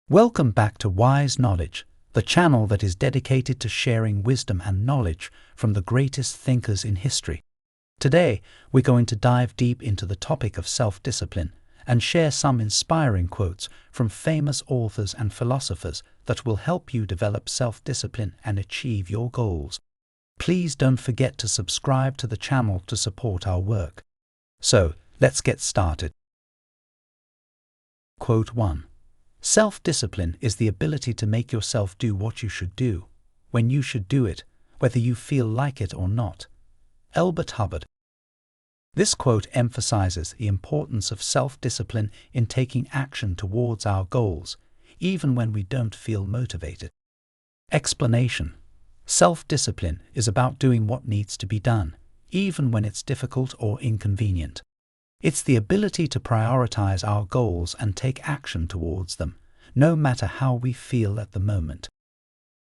Welcome back to Wise Knowledge, the channel that is dedicated to sharing wisdom and knowledge from the greatest thinkers in history. Today, we're going to dive deep into the topic of self-discipline and share some inspiring quotes from famous authors and philosophers that will help you develop self-discipline and achieve your goals. Please don't forget to subscribe to the channel to support our work. So, let's get started. Quote 1. Self-discipline is the ability to make yourself do what you should do, when you should do it, whether you feel like it or not. Albert Hubbard. This quote emphasizes the importance of self-discipline in taking action towards our goals, even when we don't feel motivated. Explanation. Self-discipline is about doing what needs to be done, even when it's difficult or inconvenient. It's the ability to prioritize our goals and take action towards them, no matter how we feel at the moment.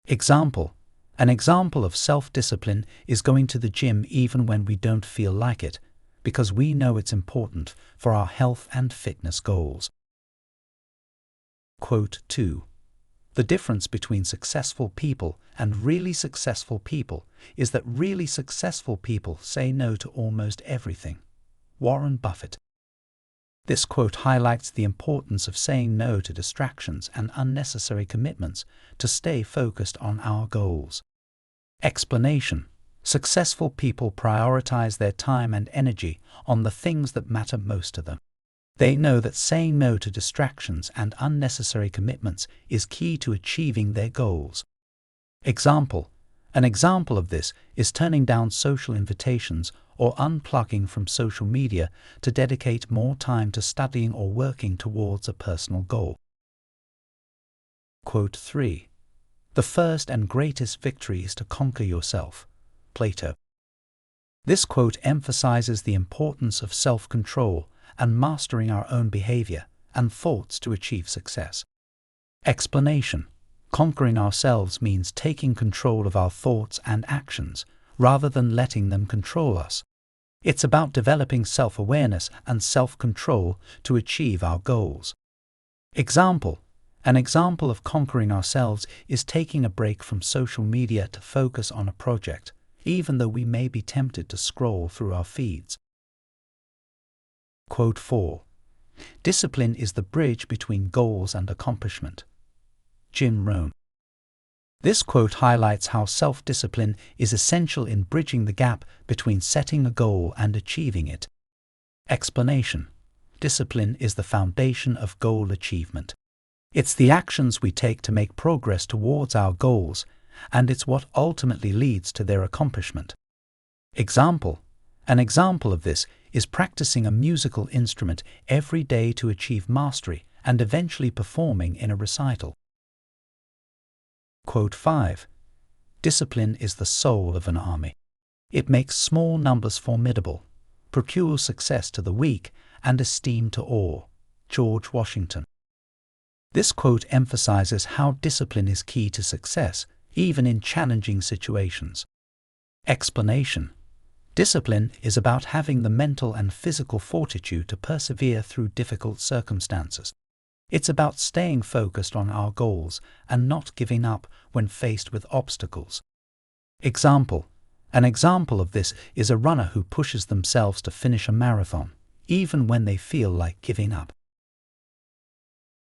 Example. An example of self-discipline is going to the gym even when we don't feel like it, because we know it's important for our health and fitness goals. Quote 2. The difference between successful people and really successful people is that really successful people say no to almost everything. Warren Buffett. This quote highlights the importance of saying no to distractions and unnecessary commitments to stay focused on our goals. Explanation. Successful people prioritize their time and energy on the things that matter most to them. They know that saying no to distractions and unnecessary commitments is key to achieving their goals. Example. An example of this is turning down social invitations or unplugging from social media to dedicate more time to studying or working towards a personal goal. Quote 3. The first and greatest victory is to conquer yourself. Plato. This quote emphasizes the importance of self-control and mastering our own behavior and thoughts to achieve success. Explanation. Conquering ourselves means taking control of our thoughts and actions, rather than letting them control us. It's about developing self-awareness and self-control to achieve our goals. Example. An example of conquering ourselves is taking a break from social media to focus on a project, even though we may be tempted to scroll through our feeds. Quote 4. Discipline is the bridge between goals and accomplishment. Jim Rohn. This quote highlights how self-discipline is essential in bridging the gap between setting a goal and achieving it. Explanation. Discipline is the foundation of goal achievement. It's the actions we take to make progress towards our goals, and it's what ultimately leads to their accomplishment. Example. An example of this is practicing a musical instrument every day to achieve mastery and eventually performing in a recital. Quote 5. Discipline is the soul of an army. It makes small numbers formidable, procures success to the weak, and esteem to all. George Washington. This quote emphasizes how discipline is key to success, even in challenging situations. Explanation. Discipline is about having the mental and physical fortitude to persevere through difficult circumstances. It's about staying focused on our goals and not giving up when faced with obstacles. Example. An example of this is a runner who pushes themselves to finish a marathon, even when they feel like giving up.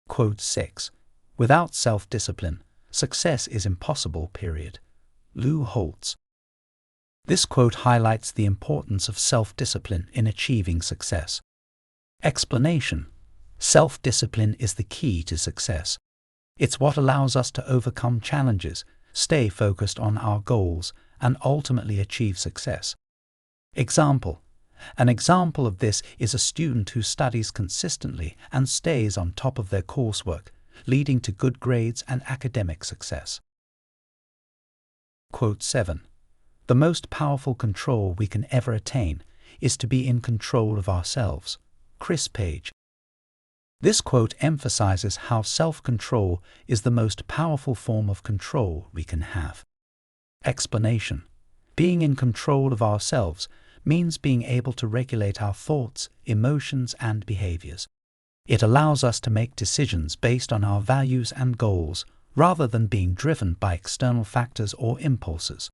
Quote 6. Without self-discipline, success is impossible. Lou Holtz. This quote highlights the importance of self-discipline in achieving success. Explanation. Self-discipline is the key to success. It's what allows us to overcome challenges, stay focused on our goals, and ultimately achieve success. Example. An example of this is a student who studies consistently and stays on top of their coursework, leading to good grades and academic success. Quote 7. The most powerful control we can ever attain is to be in control of ourselves. Chris Page. This quote emphasizes how self-control is the most powerful form of control we can have. Explanation. Being in control of ourselves means being able to regulate our thoughts, emotions, and behaviors. It allows us to make decisions based on our values and goals, rather than being driven by external factors or impulses.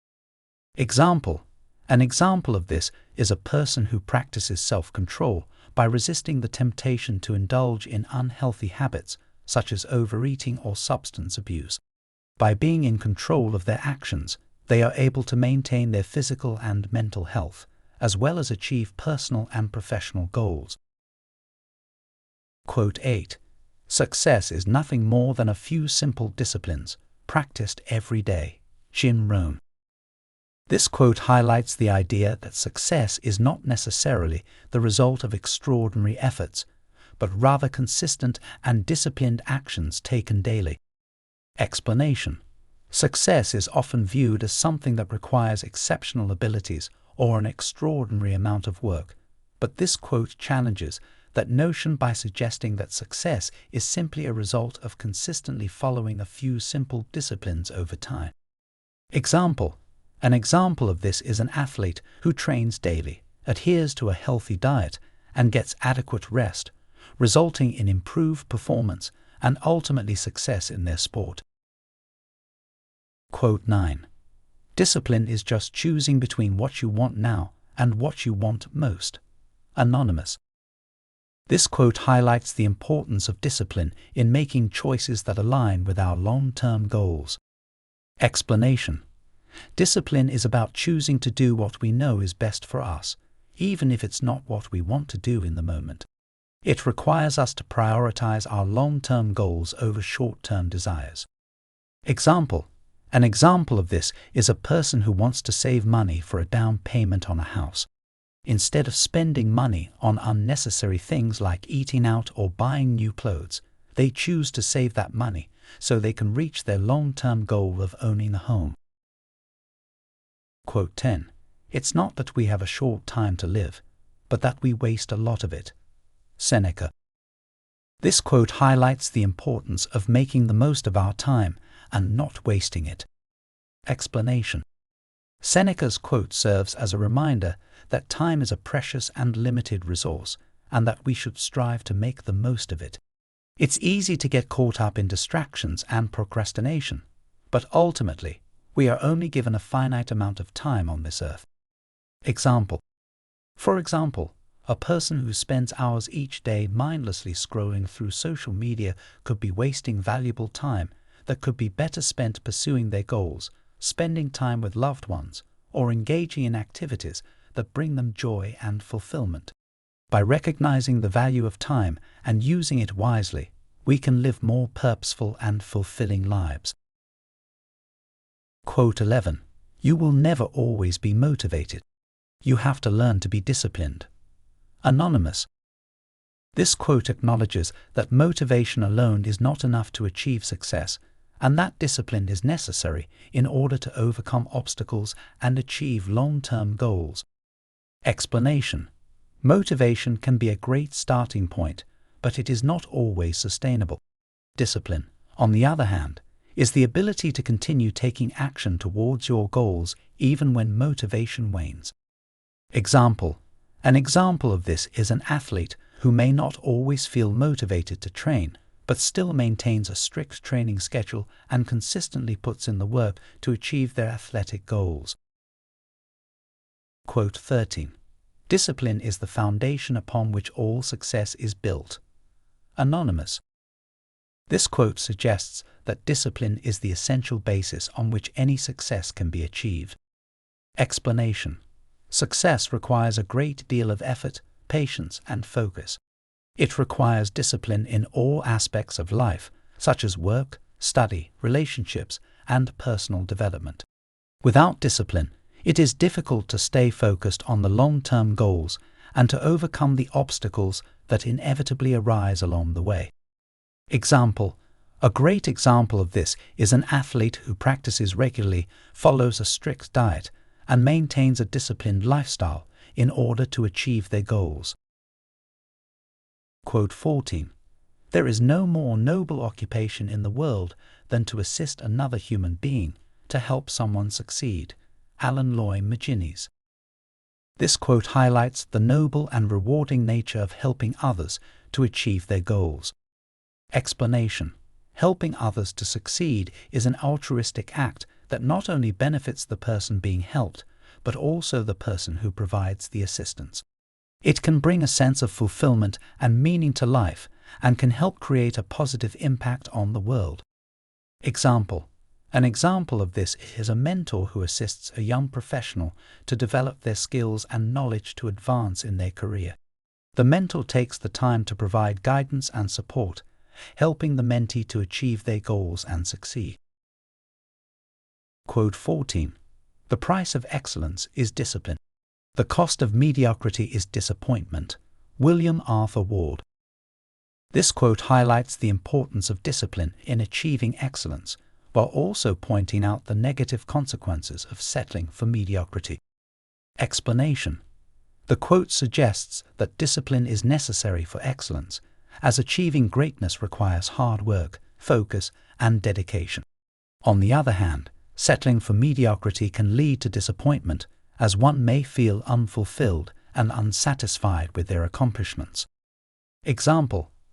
Example. An example of this is a person who practices self-control by resisting the temptation to indulge in unhealthy habits, such as overeating or substance abuse. By being in control of their actions, they are able to maintain their physical and mental health, as well as achieve personal and professional goals. Quote 8. Success is nothing more than a few simple disciplines, practiced every day. Jim Rohn. This quote highlights the idea that success is not necessarily the result of extraordinary efforts, but rather consistent and disciplined actions taken daily. Explanation. Success is often viewed as something that requires exceptional abilities or an extraordinary amount of work, but this quote challenges that notion by suggesting that success is simply a result of consistently following a few simple disciplines over time. Example. An example of this is an athlete who trains daily, adheres to a healthy diet, and gets adequate rest, resulting in improved performance and ultimately success in their sport. Quote 9. Discipline is just choosing between what you want now and what you want most. Anonymous. This quote highlights the importance of discipline in making choices that align with our long-term goals. Explanation. Discipline is about choosing to do what we know is best for us, even if it's not what we want to do in the moment. It requires us to prioritize our long-term goals over short-term desires. Example. An example of this is a person who wants to save money for a down payment on a house. Instead of spending money on unnecessary things like eating out or buying new clothes, they choose to save that money so they can reach their long-term goal of owning a home. Quote 10. It's not that we have a short time to live, but that we waste a lot of it. Seneca. This quote highlights the importance of making the most of our time and not wasting it. Explanation. Seneca's quote serves as a reminder that time is a precious and limited resource, and that we should strive to make the most of it. It's easy to get caught up in distractions and procrastination, but ultimately, we are only given a finite amount of time on this earth. Example. For example, a person who spends hours each day mindlessly scrolling through social media could be wasting valuable time that could be better spent pursuing their goals, spending time with loved ones, or engaging in activities that bring them joy and fulfillment. By recognizing the value of time and using it wisely, we can live more purposeful and fulfilling lives. Quote 11. You will never always be motivated. You have to learn to be disciplined. Anonymous. This quote acknowledges that motivation alone is not enough to achieve success, and that discipline is necessary in order to overcome obstacles and achieve long-term goals. Explanation. Motivation can be a great starting point, but it is not always sustainable. Discipline, on the other hand, is the ability to continue taking action towards your goals even when motivation wanes. Example. An example of this is an athlete who may not always feel motivated to train, but still maintains a strict training schedule and consistently puts in the work to achieve their athletic goals. Quote 13. Discipline is the foundation upon which all success is built. Anonymous. This quote suggests that discipline is the essential basis on which any success can be achieved. Explanation. Success requires a great deal of effort, patience, and focus. It requires discipline in all aspects of life, such as work, study, relationships, and personal development. Without discipline, it is difficult to stay focused on the long-term goals and to overcome the obstacles that inevitably arise along the way. Example. A great example of this is an athlete who practices regularly, follows a strict diet, and maintains a disciplined lifestyle in order to achieve their goals. Quote 14. There is no more noble occupation in the world than to assist another human being to help someone succeed. Alan Loy Magines. This quote highlights the noble and rewarding nature of helping others to achieve their goals. Explanation: helping others to succeed is an altruistic act that not only benefits the person being helped, but also the person who provides the assistance. It can bring a sense of fulfillment and meaning to life and can help create a positive impact on the world. Example: an example of this is a mentor who assists a young professional to develop their skills and knowledge to advance in their career. The mentor takes the time to provide guidance and support, helping the mentee to achieve their goals and succeed. Quote 14. The price of excellence is discipline. The cost of mediocrity is disappointment. William Arthur Ward. This quote highlights the importance of discipline in achieving excellence, while also pointing out the negative consequences of settling for mediocrity. Explanation: the quote suggests that discipline is necessary for excellence, as achieving greatness requires hard work, focus, and dedication. On the other hand, settling for mediocrity can lead to disappointment, as one may feel unfulfilled and unsatisfied with their accomplishments.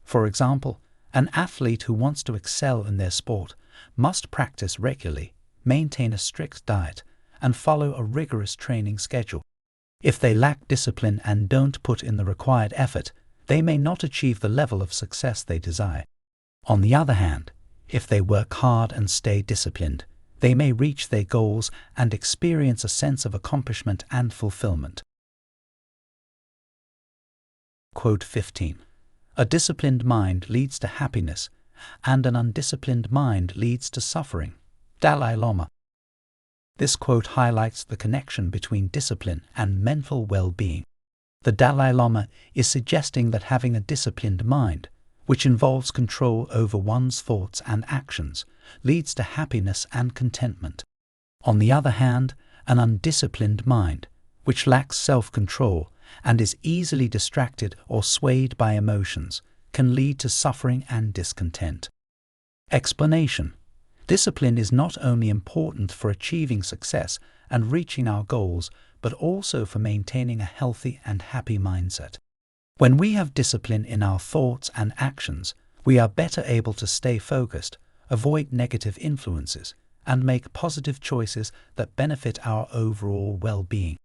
For example, an athlete who wants to excel in their sport must practice regularly, maintain a strict diet, and follow a rigorous training schedule. If they lack discipline and don't put in the required effort, they may not achieve the level of success they desire. On the other hand, if they work hard and stay disciplined, they may reach their goals and experience a sense of accomplishment and fulfillment. Quote 15. A disciplined mind leads to happiness, and an undisciplined mind leads to suffering. Dalai Lama. This quote highlights the connection between discipline and mental well-being. The Dalai Lama is suggesting that having a disciplined mind, which involves control over one's thoughts and actions, leads to happiness and contentment. On the other hand, an undisciplined mind, which lacks self-control and is easily distracted or swayed by emotions, can lead to suffering and discontent. Explanation: discipline is not only important for achieving success and reaching our goals, but also for maintaining a healthy and happy mindset. When we have discipline in our thoughts and actions, we are better able to stay focused, avoid negative influences, and make positive choices that benefit our overall well-being.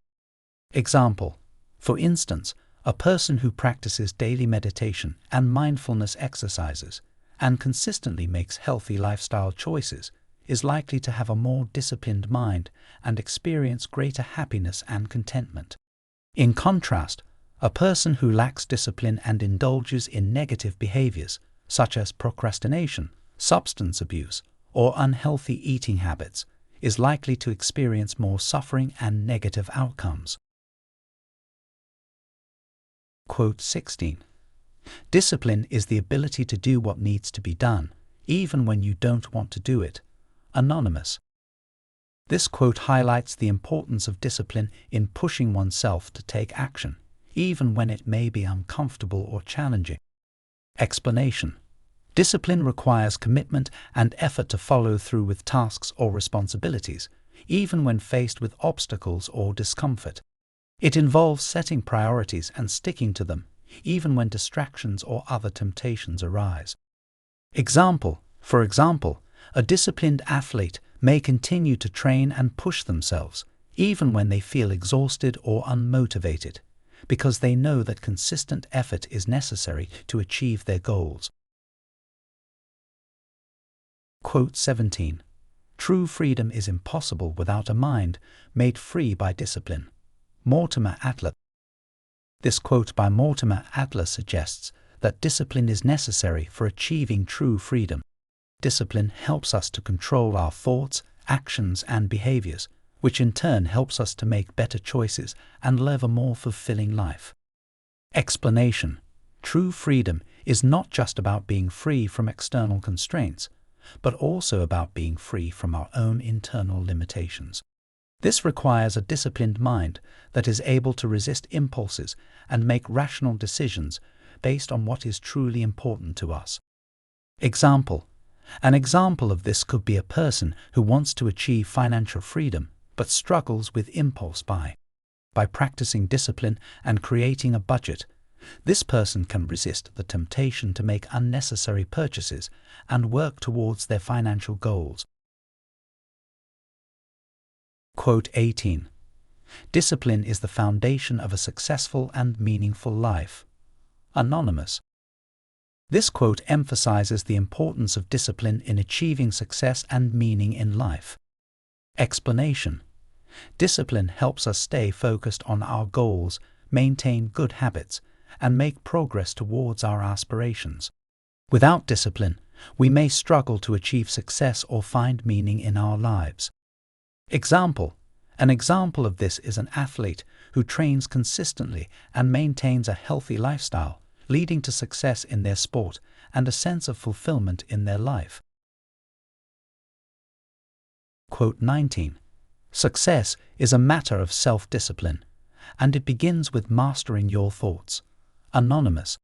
Example: for instance, a person who practices daily meditation and mindfulness exercises and consistently makes healthy lifestyle choices is likely to have a more disciplined mind and experience greater happiness and contentment. In contrast, a person who lacks discipline and indulges in negative behaviors, such as procrastination, substance abuse, or unhealthy eating habits, is likely to experience more suffering and negative outcomes. Quote 16. Discipline is the ability to do what needs to be done, even when you don't want to do it. Anonymous. This quote highlights the importance of discipline in pushing oneself to take action, even when it may be uncomfortable or challenging. Explanation: discipline requires commitment and effort to follow through with tasks or responsibilities, even when faced with obstacles or discomfort. It involves setting priorities and sticking to them, even when distractions or other temptations arise. For example, a disciplined athlete may continue to train and push themselves, even when they feel exhausted or unmotivated, because they know that consistent effort is necessary to achieve their goals. Quote 17. True freedom is impossible without a mind made free by discipline. Mortimer Adler. This quote by Mortimer Adler suggests that discipline is necessary for achieving true freedom. Discipline helps us to control our thoughts, actions, and behaviors, which in turn helps us to make better choices and live a more fulfilling life. Explanation: true freedom is not just about being free from external constraints, but also about being free from our own internal limitations. This requires a disciplined mind that is able to resist impulses and make rational decisions based on what is truly important to us. An example of this could be a person who wants to achieve financial freedom but struggles with impulse buy. By practicing discipline and creating a budget, This person can resist the temptation to make unnecessary purchases and work towards their financial goals. Quote 18. Discipline is the foundation of a successful and meaningful life. Anonymous. This quote emphasizes the importance of discipline in achieving success and meaning in life. Explanation. Discipline helps us stay focused on our goals, maintain good habits, and make progress towards our aspirations. Without discipline, we may struggle to achieve success or find meaning in our lives. Example. An example of this is an athlete who trains consistently and maintains a healthy lifestyle, leading to success in their sport and a sense of fulfillment in their life. Quote 19. Success is a matter of self-discipline, and it begins with mastering your thoughts. Anonymous.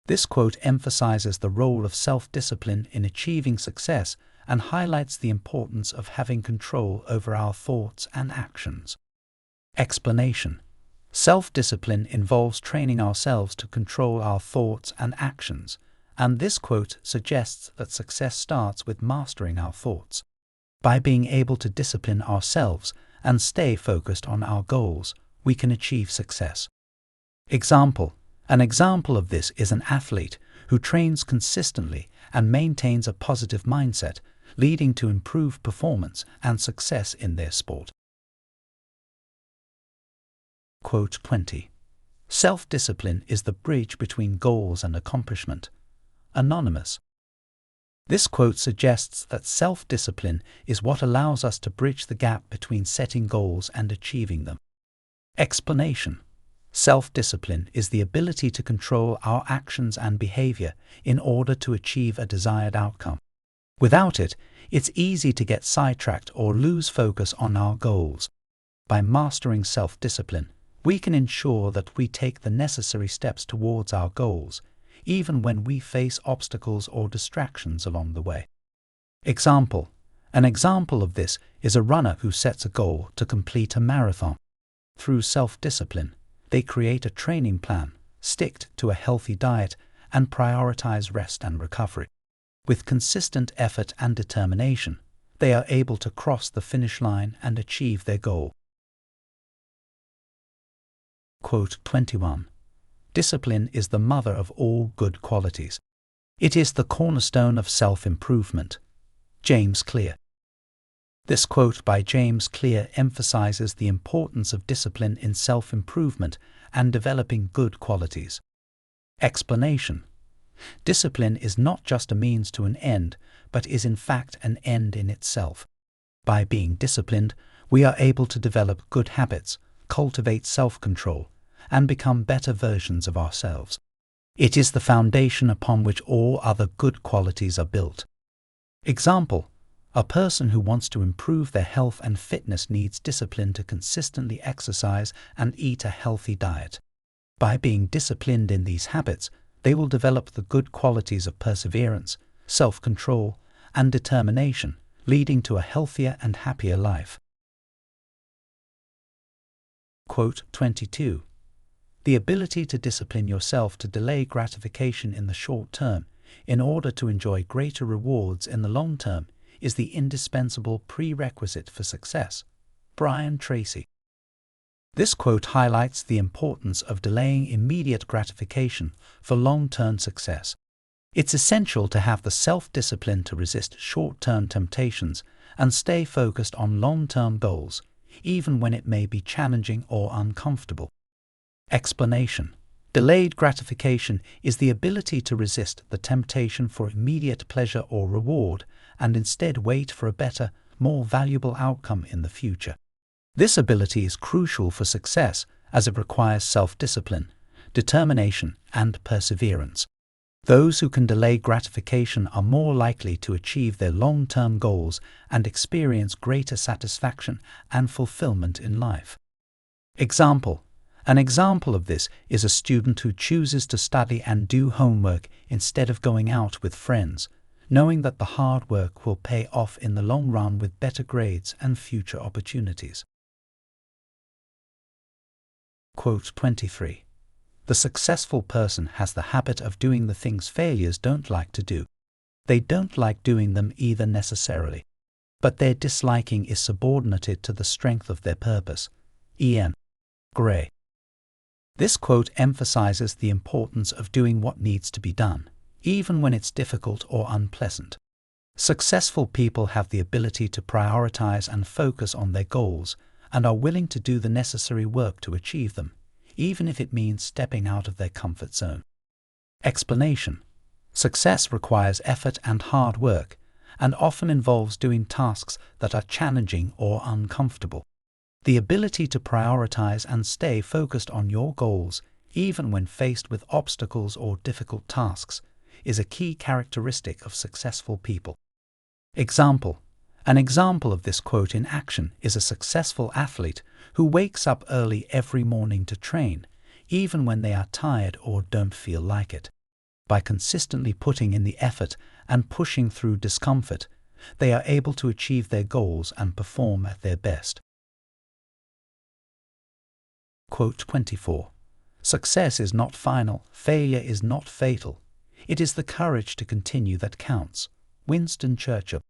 This quote emphasizes the role of self-discipline in achieving success and highlights the importance of having control over our thoughts and actions. Explanation. Self-discipline involves training ourselves to control our thoughts and actions, and this quote suggests that success starts with mastering our thoughts. By being able to discipline ourselves and stay focused on our goals, we can achieve success. Example. An example of this is an athlete who trains consistently and maintains a positive mindset, leading to improved performance and success in their sport. Quote 20. Self-discipline is the bridge between goals and accomplishment. Anonymous. This quote suggests that self-discipline is what allows us to bridge the gap between setting goals and achieving them. Explanation. Self-discipline is the ability to control our actions and behavior in order to achieve a desired outcome. Without it, it's easy to get sidetracked or lose focus on our goals. By mastering self-discipline, we can ensure that we take the necessary steps towards our goals, even when we face obstacles or distractions along the way. Example. An example of this is a runner who sets a goal to complete a marathon. Through self-discipline, they create a training plan, stick to a healthy diet, and prioritize rest and recovery. With consistent effort and determination, they are able to cross the finish line and achieve their goal. Quote 21. Discipline is the mother of all good qualities. It is the cornerstone of self-improvement. James Clear. This quote by James Clear emphasizes the importance of discipline in self-improvement and developing good qualities. Explanation. Discipline is not just a means to an end, but is in fact an end in itself. By being disciplined, we are able to develop good habits, cultivate self-control, and become better versions of ourselves. It is the foundation upon which all other good qualities are built. Example. A person who wants to improve their health and fitness needs discipline to consistently exercise and eat a healthy diet. By being disciplined in these habits, they will develop the good qualities of perseverance, self-control, and determination, leading to a healthier and happier life. Quote 22. The ability to discipline yourself to delay gratification in the short term in order to enjoy greater rewards in the long term is the indispensable prerequisite for success. Brian Tracy. This quote highlights the importance of delaying immediate gratification for long-term success. It's essential to have the self-discipline to resist short-term temptations and stay focused on long-term goals, even when it may be challenging or uncomfortable. Explanation. Delayed gratification is the ability to resist the temptation for immediate pleasure or reward and instead wait for a better, more valuable outcome in the future. This ability is crucial for success as it requires self-discipline, determination, and perseverance. Those who can delay gratification are more likely to achieve their long-term goals and experience greater satisfaction and fulfillment in life. Example. An example of this is a student who chooses to study and do homework instead of going out with friends, knowing that the hard work will pay off in the long run with better grades and future opportunities. Quote 23. The successful person has the habit of doing the things failures don't like to do. They don't like doing them either necessarily, but their disliking is subordinated to the strength of their purpose. E.N. Gray. This quote emphasizes the importance of doing what needs to be done, even when it's difficult or unpleasant. Successful people have the ability to prioritize and focus on their goals and are willing to do the necessary work to achieve them, even if it means stepping out of their comfort zone. Explanation: success requires effort and hard work, and often involves doing tasks that are challenging or uncomfortable. The ability to prioritize and stay focused on your goals, even when faced with obstacles or difficult tasks, is a key characteristic of successful people. Example: an example of this quote in action is a successful athlete who wakes up early every morning to train, even when they are tired or don't feel like it. By consistently putting in the effort and pushing through discomfort, they are able to achieve their goals and perform at their best. Quote 24. Success is not final, failure is not fatal. It is the courage to continue that counts. Winston Churchill.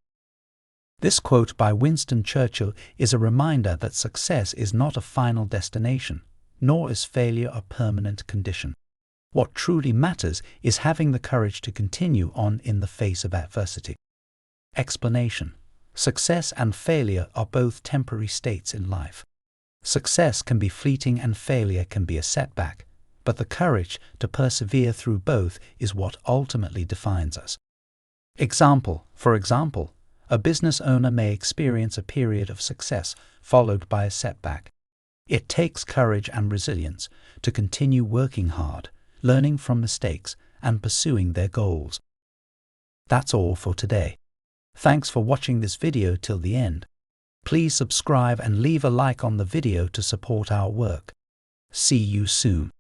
This quote by Winston Churchill is a reminder that success is not a final destination, nor is failure a permanent condition. What truly matters is having the courage to continue on in the face of adversity. Explanation: success and failure are both temporary states in life. Success can be fleeting and failure can be a setback, but the courage to persevere through both is what ultimately defines us. For example, a business owner may experience a period of success followed by a setback. It takes courage and resilience to continue working hard, learning from mistakes, and pursuing their goals. That's all for today. Thanks for watching this video till the end. Please subscribe and leave a like on the video to support our work. See you soon.